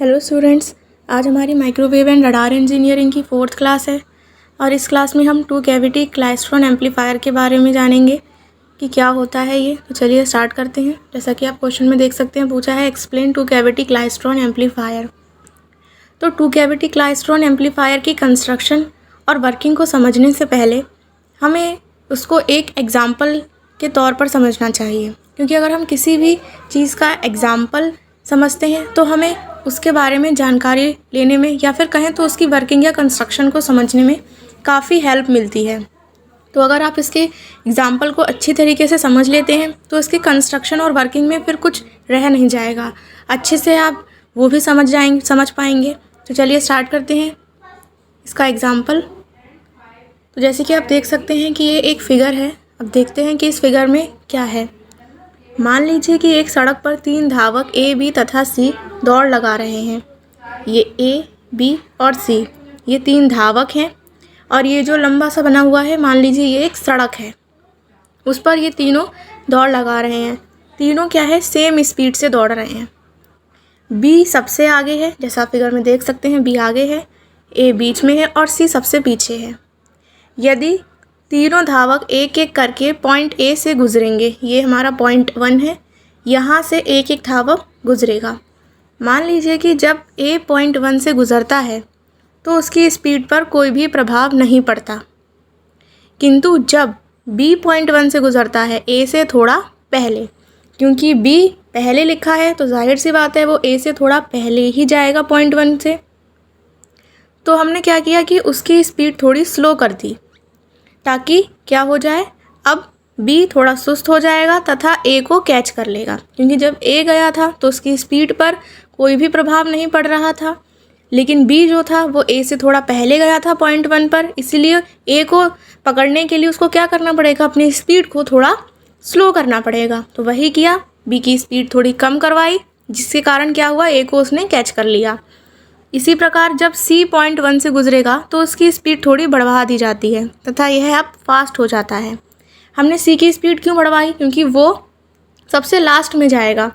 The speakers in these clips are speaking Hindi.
हेलो स्टूडेंट्स, आज हमारी माइक्रोवेव एंड रडार इंजीनियरिंग की 4th क्लास है और इस क्लास में हम टू कैविटी क्लाइस्ट्रॉन एम्पलीफायर के बारे में जानेंगे कि क्या होता है ये। तो चलिए स्टार्ट करते हैं। जैसा कि आप क्वेश्चन में देख सकते हैं, पूछा है एक्सप्लेन टू कैविटी क्लाइस्ट्रॉन एम्पलीफायर। तो टू कैविटी क्लाइस्ट्रॉन एम्पलीफायर की कंस्ट्रक्शन और वर्किंग को समझने से पहले हमें उसको एक एग्जाम्पल के तौर पर समझना चाहिए, क्योंकि अगर हम किसी भी चीज़ का एग्जाम्पल समझते हैं तो हमें उसके बारे में जानकारी लेने में या फिर कहें तो उसकी वर्किंग या कंस्ट्रक्शन को समझने में काफ़ी हेल्प मिलती है। तो अगर आप इसके एग्जाम्पल को अच्छी तरीके से समझ लेते हैं तो इसकी कंस्ट्रक्शन और वर्किंग में फिर कुछ रह नहीं जाएगा, अच्छे से आप वो भी समझ पाएंगे। तो चलिए स्टार्ट करते हैं इसका एग्जाम्पल। तो जैसे कि आप देख सकते हैं कि ये एक फिगर है। अब देखते हैं कि इस फिगर में क्या है। मान लीजिए कि एक सड़क पर 3 धावक ए, बी तथा सी दौड़ लगा रहे हैं। ये ए, बी और सी ये 3 धावक हैं और ये जो लंबा सा बना हुआ है, मान लीजिए ये एक सड़क है, उस पर ये तीनों दौड़ लगा रहे हैं। तीनों क्या है, सेम स्पीड से दौड़ रहे हैं। बी सबसे आगे है, जैसा आप फिगर में देख सकते हैं, बी आगे है, ए बीच में है और सी सबसे पीछे है। यदि तीनों धावक एक एक करके पॉइंट ए से गुजरेंगे, ये हमारा पॉइंट 1 है, यहाँ से एक एक धावक गुजरेगा। मान लीजिए कि जब ए पॉइंट 1 से गुजरता है तो उसकी स्पीड पर कोई भी प्रभाव नहीं पड़ता, किंतु जब बी पॉइंट 1 से गुजरता है ए से थोड़ा पहले, क्योंकि बी पहले लिखा है तो जाहिर सी बात है वो ए से थोड़ा पहले ही जाएगा पॉइंट 1 से। तो हमने क्या किया कि उसकी स्पीड थोड़ी स्लो कर दी, ताकि क्या हो जाए, अब बी थोड़ा सुस्त हो जाएगा तथा ए को कैच कर लेगा, क्योंकि जब ए गया था तो उसकी स्पीड पर कोई भी प्रभाव नहीं पड़ रहा था, लेकिन बी जो था वो ए से थोड़ा पहले गया था पॉइंट 1 पर, इसलिए ए को पकड़ने के लिए उसको क्या करना पड़ेगा, अपनी स्पीड को थोड़ा स्लो करना पड़ेगा। तो वही किया, बी की स्पीड थोड़ी कम करवाई, जिसके कारण क्या हुआ, ए को उसने कैच कर लिया। इसी प्रकार जब सी पॉइंट 1 से गुजरेगा तो उसकी स्पीड थोड़ी बढ़वा दी जाती है तथा यह अब फास्ट हो जाता है। हमने सी की स्पीड क्यों बढ़वाई, क्योंकि वो सबसे लास्ट में जाएगा,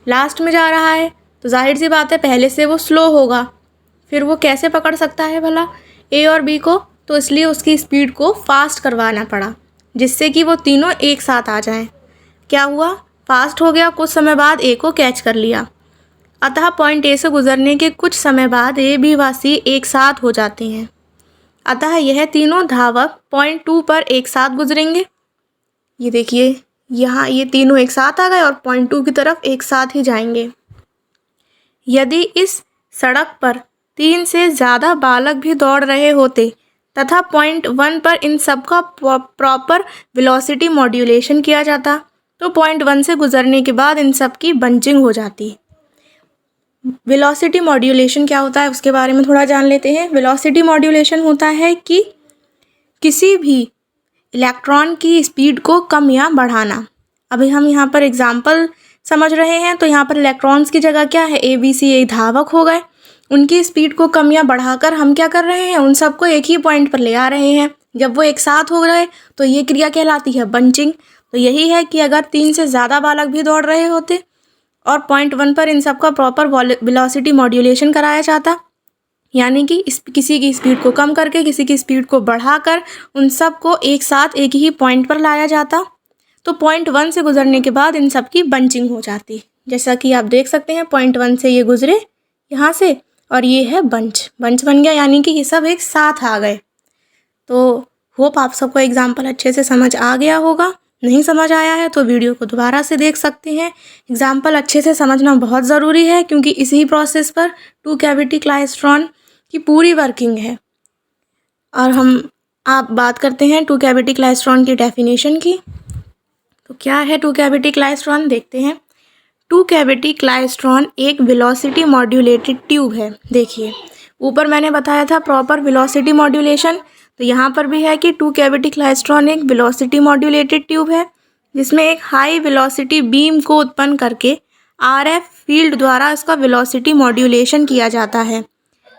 लास्ट में जा रहा है तो जाहिर सी बात है पहले से वो स्लो होगा, फिर वो कैसे पकड़ सकता है भला ए और बी को, तो इसलिए उसकी स्पीड को फास्ट करवाना पड़ा, जिससे कि वो तीनों एक साथ आ जाएं। क्या हुआ, फास्ट हो गया, कुछ समय बाद ए को कैच कर लिया। अतः पॉइंट ए से गुजरने के कुछ समय बाद ए, बी व सी एक साथ हो जाते हैं। अतः यह तीनों धावक पॉइंट 2 पर एक साथ गुजरेंगे। ये देखिए, यहाँ ये तीनों एक साथ आ गए और पॉइंट 2 की तरफ एक साथ ही जाएंगे। यदि इस सड़क पर 3 से ज़्यादा बालक भी दौड़ रहे होते तथा पॉइंट 1 पर इन सब का प्रॉपर वेलोसिटी मॉड्यूलेशन किया जाता तो पॉइंट 1 से गुजरने के बाद इन सब की बंचिंग हो जाती। वेलोसिटी मॉड्यूलेशन क्या होता है उसके बारे में थोड़ा जान लेते हैं। वेलोसिटी मॉड्यूलेशन होता है कि किसी भी इलेक्ट्रॉन की स्पीड को कम या बढ़ाना। अभी हम यहाँ पर एग्जांपल समझ रहे हैं, तो यहाँ पर इलेक्ट्रॉन्स की जगह क्या है, ए बी सी ए धावक हो गए, उनकी स्पीड को कम या बढ़ाकर हम क्या कर रहे हैं, उन सबको एक ही पॉइंट पर ले आ रहे हैं। जब वो एक साथ हो गए तो ये क्रिया कहलाती है बंचिंग। तो यही है कि अगर 3 से ज़्यादा बालक भी दौड़ रहे होते और पॉइंट 1 पर इन सब का प्रॉपर वेलोसिटी मॉड्यूलेशन कराया जाता, यानी कि किसी की स्पीड को कम करके किसी की स्पीड को बढ़ाकर उन सब को एक साथ एक ही पॉइंट पर लाया जाता, तो पॉइंट 1 से गुजरने के बाद इन सब की बंचिंग हो जाती। जैसा कि आप देख सकते हैं, पॉइंट 1 से ये गुजरे यहाँ से और ये है बंच बन गया, यानी कि ये सब एक साथ आ गए। तो होप आप सबको एग्जाम्पल अच्छे से समझ आ गया होगा। नहीं समझ आया है तो वीडियो को दोबारा से देख सकते हैं। एग्जाम्पल अच्छे से समझना बहुत ज़रूरी है, क्योंकि इसी प्रोसेस पर टू कैविटी क्लाइस्ट्रॉन की पूरी वर्किंग है। और आप बात करते हैं टू कैविटी क्लाइस्ट्रॉन की डेफिनेशन की। तो क्या है टू कैविटी क्लाइस्ट्रॉन, देखते हैं। टू कैविटी क्लाइस्ट्रॉन एक वेलोसिटी मॉड्यूलेटेड ट्यूब है। देखिए, ऊपर मैंने बताया था प्रॉपर वेलोसिटी मॉड्यूलेशन, तो यहाँ पर भी है कि टू कैविटी क्लाइस्ट्रॉन एक वेलोसिटी मॉड्यूलेटेड ट्यूब है, जिसमें एक हाई वेलोसिटी बीम को उत्पन्न करके आरएफ फील्ड द्वारा इसका वेलोसिटी मॉड्यूलेशन किया जाता है,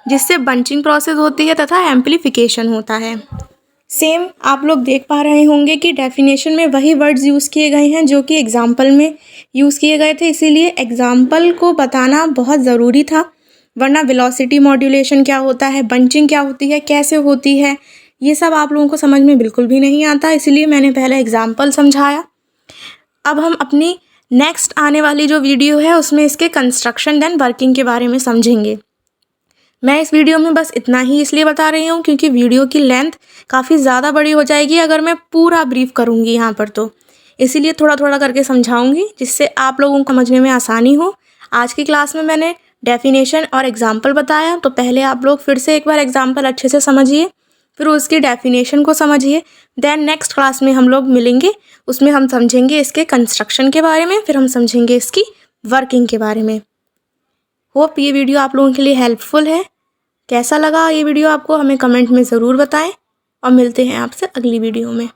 जिससे बंचिंग प्रोसेस होती है तथा एम्पलीफिकेशन होता है। सेम आप लोग देख पा रहे होंगे कि डेफिनेशन में वही वर्ड्स यूज़ किए गए हैं जो कि एग्जाम्पल में यूज़ किए गए थे, इसीलिए एग्जाम्पल को बताना बहुत ज़रूरी था। वरना वेलोसिटी मॉड्यूलेशन क्या होता है, बंचिंग क्या होती है, कैसे होती है, ये सब आप लोगों को समझ में बिल्कुल भी नहीं आता, इसलिए मैंने पहले एग्जाम्पल समझाया। अब हम अपनी नेक्स्ट आने वाली जो वीडियो है उसमें इसके कंस्ट्रक्शन देन वर्किंग के बारे में समझेंगे। मैं इस वीडियो में बस इतना ही इसलिए बता रही हूँ क्योंकि वीडियो की लेंथ काफ़ी ज़्यादा बड़ी हो जाएगी अगर मैं पूरा ब्रीफ करूँगी यहाँ पर, तो इसीलिए थोड़ा थोड़ा करके समझाऊँगी जिससे आप लोगों को समझने में आसानी हो। आज की क्लास में मैंने डेफिनेशन और एग्जाम्पल बताया, तो पहले आप लोग फिर से एक बार एग्जाम्पल अच्छे से समझिए, फिर उसकी डेफिनेशन को समझिए। देन नेक्स्ट क्लास में हम लोग मिलेंगे, उसमें हम समझेंगे इसके कंस्ट्रक्शन के बारे में, फिर हम समझेंगे इसकी वर्किंग के बारे में। होप ये वीडियो आप लोगों के लिए हेल्पफुल है। कैसा लगा ये वीडियो आपको हमें कमेंट में ज़रूर बताएं और मिलते हैं आपसे अगली वीडियो में।